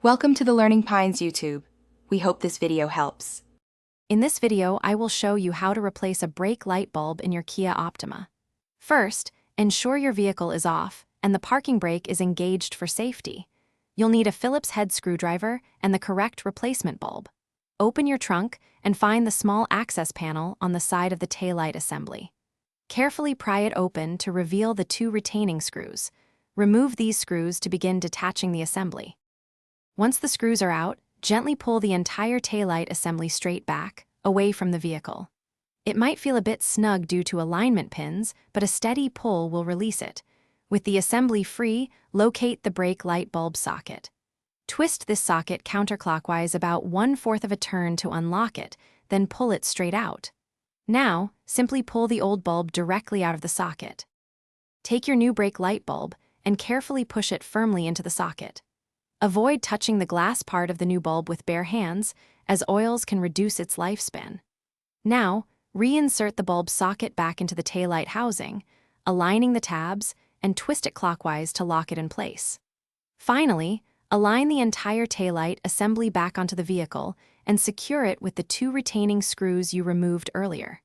Welcome to the Learning Pines YouTube. We hope this video helps. In this video, I will show you how to replace a brake light bulb in your Kia Optima. First, ensure your vehicle is off and the parking brake is engaged for safety. You'll need a Phillips head screwdriver and the correct replacement bulb. Open your trunk and find the small access panel on the side of the taillight assembly. Carefully pry it open to reveal the two retaining screws. Remove these screws to begin detaching the assembly. Once the screws are out, gently pull the entire taillight assembly straight back, away from the vehicle. It might feel a bit snug due to alignment pins, but a steady pull will release it. With the assembly free, locate the brake light bulb socket. Twist this socket counterclockwise about 1/4 of a turn to unlock it, then pull it straight out. Now, simply pull the old bulb directly out of the socket. Take your new brake light bulb and carefully push it firmly into the socket. Avoid touching the glass part of the new bulb with bare hands, as oils can reduce its lifespan. Now, reinsert the bulb socket back into the taillight housing, aligning the tabs, and twist it clockwise to lock it in place. Finally, align the entire taillight assembly back onto the vehicle and secure it with the two retaining screws you removed earlier.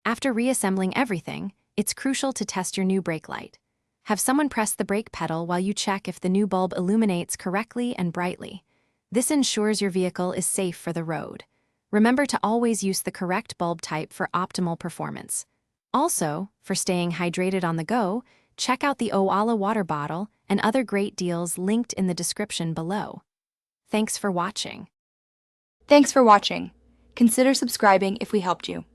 After reassembling everything, it's crucial to test your new brake light. Have someone press the brake pedal while you check if the new bulb illuminates correctly and brightly. This ensures your vehicle is safe for the road. Remember to always use the correct bulb type for optimal performance. Also, for staying hydrated on the go, check out the Owala water bottle and other great deals linked in the description below. Thanks for watching. Thanks for watching. Consider subscribing if we helped you.